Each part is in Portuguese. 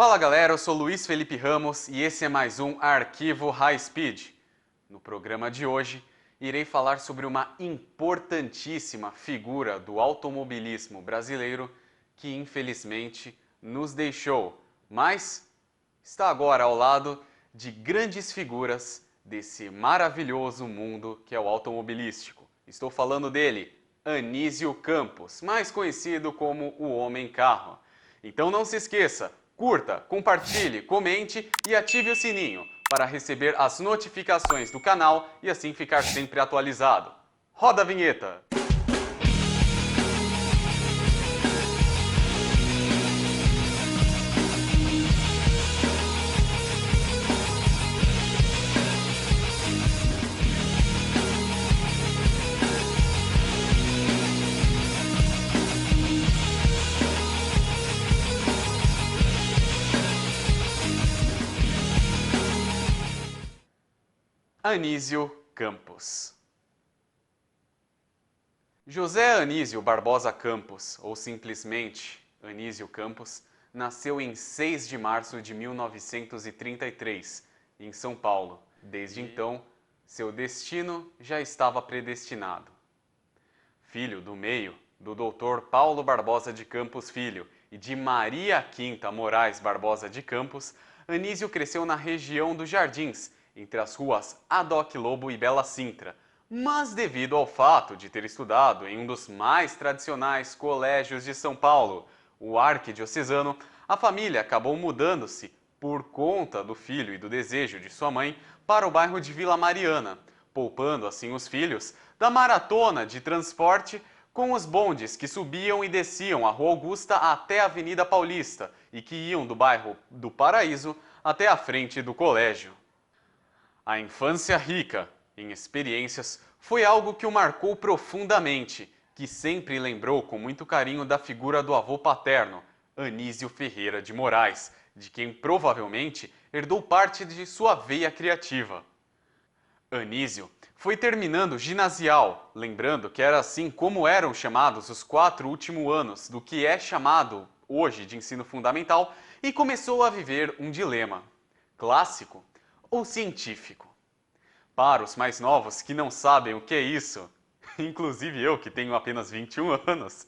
Fala galera, eu sou Luiz Felipe Ramos e esse é mais um Arquivo High Speed. No programa de hoje, irei falar sobre uma importantíssima figura do automobilismo brasileiro que infelizmente nos deixou, mas está agora ao lado de grandes figuras desse maravilhoso mundo que é o automobilístico. Estou falando dele, Anísio Campos, mais conhecido como o Homem Carro. Então não se esqueça, curta, compartilhe, comente e ative o sininho para receber as notificações do canal e assim ficar sempre atualizado. Roda a vinheta! Anísio Campos. José Anísio Barbosa Campos, ou simplesmente Anísio Campos, nasceu em 6 de março de 1933, em São Paulo. Desde então, seu destino já estava predestinado. Filho do meio do Dr. Paulo Barbosa de Campos Filho e de Maria Quinta Moraes Barbosa de Campos, Anísio cresceu na região dos Jardins, entre as ruas Adoc Lobo e Bela Sintra, mas devido ao fato de ter estudado em um dos mais tradicionais colégios de São Paulo, o Arquidiocesano, a família acabou mudando-se por conta do filho e do desejo de sua mãe para o bairro de Vila Mariana, poupando assim os filhos da maratona de transporte com os bondes que subiam e desciam a Rua Augusta até a Avenida Paulista e que iam do bairro do Paraíso até a frente do colégio. A infância rica em experiências foi algo que o marcou profundamente, que sempre lembrou com muito carinho da figura do avô paterno, Anísio Ferreira de Moraes, de quem provavelmente herdou parte de sua veia criativa. Anísio foi terminando ginasial, lembrando que era assim como eram chamados os 4 últimos anos do que é chamado hoje de ensino fundamental, e começou a viver um dilema: clássico ou científico? Para os mais novos que não sabem o que é isso, inclusive eu que tenho apenas 21 anos,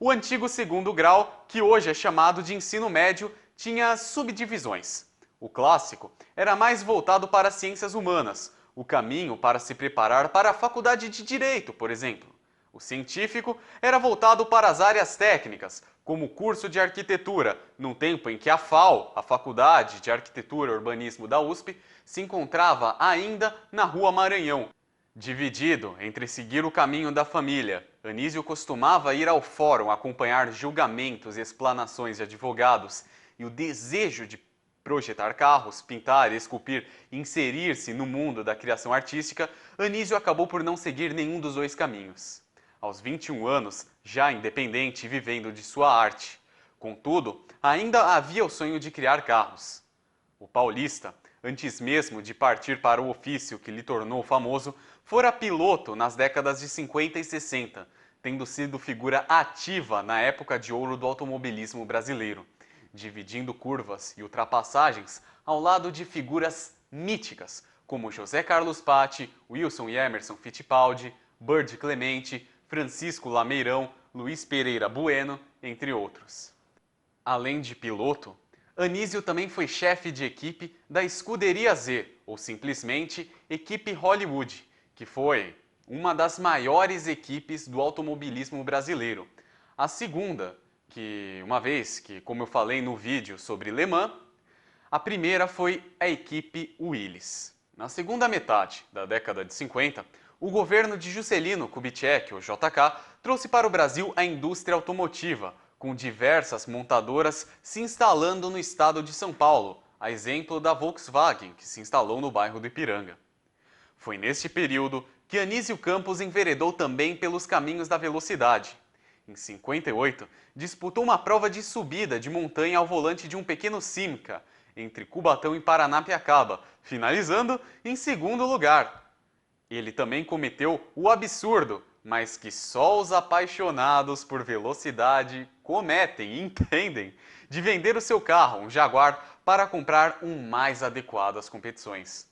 o antigo segundo grau, que hoje é chamado de ensino médio, tinha subdivisões. O clássico era mais voltado para as ciências humanas, o caminho para se preparar para a faculdade de Direito, por exemplo. O científico era voltado para as áreas técnicas, como o curso de arquitetura, num tempo em que a FAU, a Faculdade de Arquitetura e Urbanismo da USP, se encontrava ainda na Rua Maranhão. Dividido entre seguir o caminho da família, Anísio costumava ir ao fórum acompanhar julgamentos e explanações de advogados, e o desejo de projetar carros, pintar, esculpir e inserir-se no mundo da criação artística, Anísio acabou por não seguir nenhum dos dois caminhos. Aos 21 anos, já independente e vivendo de sua arte. Contudo, ainda havia o sonho de criar carros. O paulista, antes mesmo de partir para o ofício que lhe tornou famoso, fora piloto nas décadas de 50 e 60, tendo sido figura ativa na época de ouro do automobilismo brasileiro, dividindo curvas e ultrapassagens ao lado de figuras míticas, como José Carlos Patti, Wilson e Emerson Fittipaldi, Bird Clemente, Francisco Lameirão, Luiz Pereira Bueno, entre outros. Além de piloto, Anísio também foi chefe de equipe da Escuderia Z, ou simplesmente Equipe Hollywood, que foi uma das maiores equipes do automobilismo brasileiro. A segunda, uma vez que, como eu falei no vídeo sobre Le Mans, a primeira foi a equipe Willys. Na segunda metade da década de 50, o governo de Juscelino Kubitschek, o JK, trouxe para o Brasil a indústria automotiva, com diversas montadoras se instalando no estado de São Paulo, a exemplo da Volkswagen, que se instalou no bairro do Ipiranga. Foi neste período que Anísio Campos enveredou também pelos caminhos da velocidade. Em 58, disputou uma prova de subida de montanha ao volante de um pequeno Simca, entre Cubatão e Paranapiacaba, finalizando em segundo lugar. Ele também cometeu o absurdo, mas que só os apaixonados por velocidade cometem e entendem de vender o seu carro, um Jaguar, para comprar um mais adequado às competições.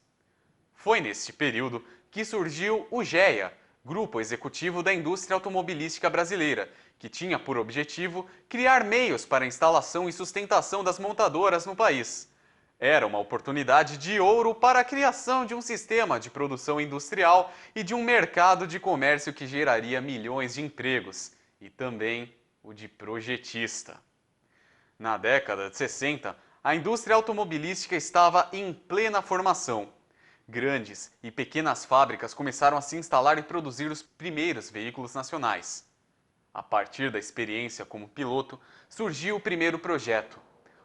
Foi neste período que surgiu o GEA, Grupo Executivo da Indústria Automobilística Brasileira, que tinha por objetivo criar meios para a instalação e sustentação das montadoras no país. Era uma oportunidade de ouro para a criação de um sistema de produção industrial e de um mercado de comércio que geraria milhões de empregos, e também o de projetista. Na década de 60, a indústria automobilística estava em plena formação. Grandes e pequenas fábricas começaram a se instalar e produzir os primeiros veículos nacionais. A partir da experiência como piloto, surgiu o primeiro projeto,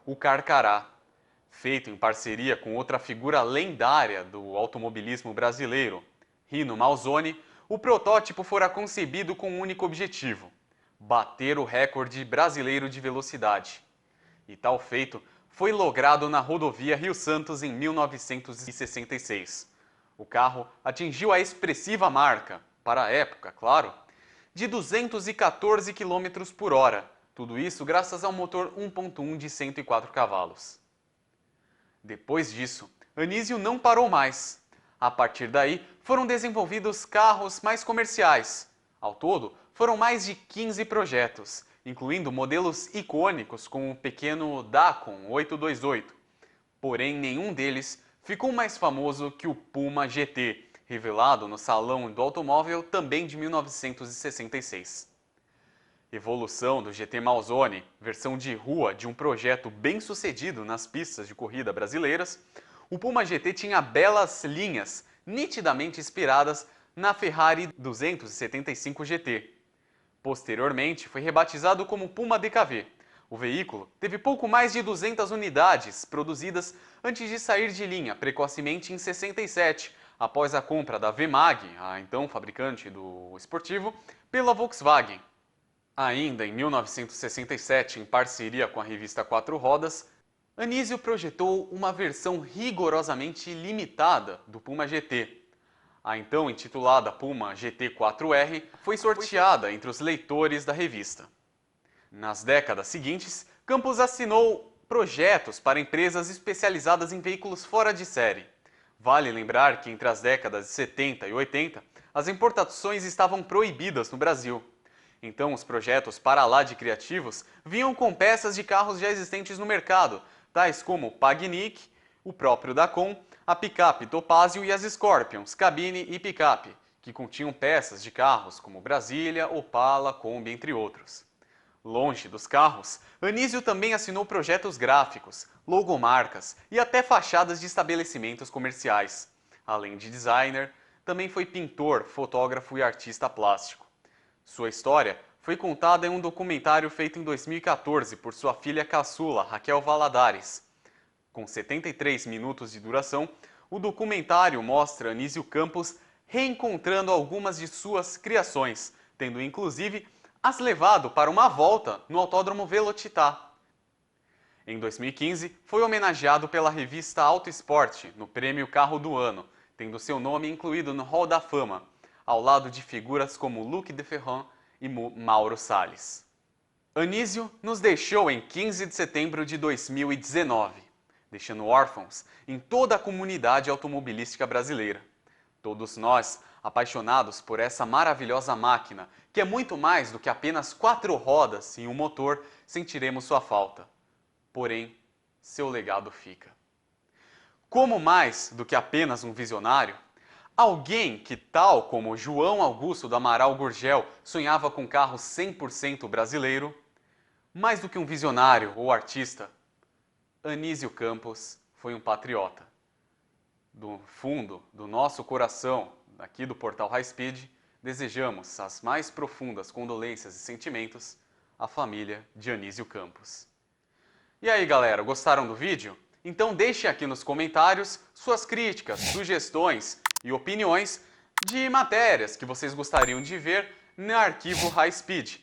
o Carcará. Feito em parceria com outra figura lendária do automobilismo brasileiro, Rino Malzone, o protótipo fora concebido com um único objetivo: bater o recorde brasileiro de velocidade. E tal feito foi logrado na rodovia Rio-Santos em 1966. O carro atingiu a expressiva marca, para a época, claro, de 214 km por hora, tudo isso graças ao motor 1.1 de 104 cavalos. Depois disso, Anísio não parou mais. A partir daí, foram desenvolvidos carros mais comerciais. Ao todo, foram mais de 15 projetos, incluindo modelos icônicos como o pequeno Dacon 828. Porém, nenhum deles ficou mais famoso que o Puma GT, revelado no Salão do Automóvel também de 1966. Evolução do GT Malzone, versão de rua de um projeto bem-sucedido nas pistas de corrida brasileiras, o Puma GT tinha belas linhas, nitidamente inspiradas na Ferrari 275 GT. Posteriormente, foi rebatizado como Puma DKV. O veículo teve pouco mais de 200 unidades produzidas antes de sair de linha precocemente em 67, após a compra da WEMAG, a então fabricante do esportivo, pela Volkswagen. Ainda em 1967, em parceria com a revista Quatro Rodas, Anísio projetou uma versão rigorosamente limitada do Puma GT. A então intitulada Puma GT4R foi sorteada entre os leitores da revista. Nas décadas seguintes, Campos assinou projetos para empresas especializadas em veículos fora de série. Vale lembrar que entre as décadas de 70 e 80, as importações estavam proibidas no Brasil. Então, os projetos para lá de criativos vinham com peças de carros já existentes no mercado, tais como o Pagnic, o próprio Dacon, a picape Topazio e as Scorpions, cabine e picape, que continham peças de carros como Brasília, Opala, Kombi, entre outros. Longe dos carros, Anísio também assinou projetos gráficos, logomarcas e até fachadas de estabelecimentos comerciais. Além de designer, também foi pintor, fotógrafo e artista plástico. Sua história foi contada em um documentário feito em 2014 por sua filha caçula, Raquel Valadares. Com 73 minutos de duração, o documentário mostra Anísio Campos reencontrando algumas de suas criações, tendo inclusive as levado para uma volta no Autódromo Velocitar. Em 2015, foi homenageado pela revista Auto Esporte no Prêmio Carro do Ano, tendo seu nome incluído no Hall da Fama, ao lado de figuras como Luc de Ferran e Mauro Salles. Anísio nos deixou em 15 de setembro de 2019, deixando órfãos em toda a comunidade automobilística brasileira. Todos nós, apaixonados por essa maravilhosa máquina, que é muito mais do que apenas 4 rodas e um motor, sentiremos sua falta. Porém, seu legado fica. Como mais do que apenas um visionário, alguém que, tal como João Augusto do Amaral Gurgel, sonhava com um carro 100% brasileiro, mais do que um visionário ou artista, Anísio Campos foi um patriota. Do fundo do nosso coração, aqui do Portal High Speed, desejamos as mais profundas condolências e sentimentos à família de Anísio Campos. E aí, galera, gostaram do vídeo? Então deixem aqui nos comentários suas críticas, sugestões e opiniões de matérias que vocês gostariam de ver no arquivo High Speed.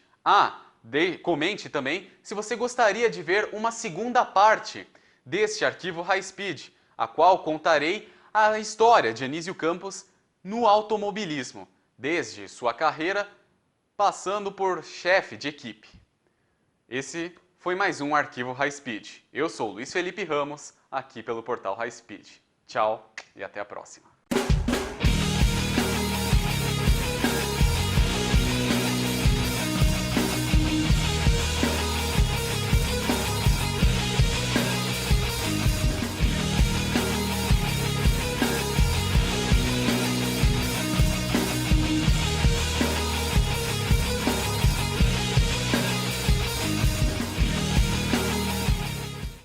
Comente também se você gostaria de ver uma segunda parte deste arquivo High Speed, a qual contarei a história de Anísio Campos no automobilismo, desde sua carreira passando por chefe de equipe. Esse foi mais um Arquivo High Speed. Eu sou Luiz Felipe Ramos, aqui pelo portal High Speed. Tchau e até a próxima.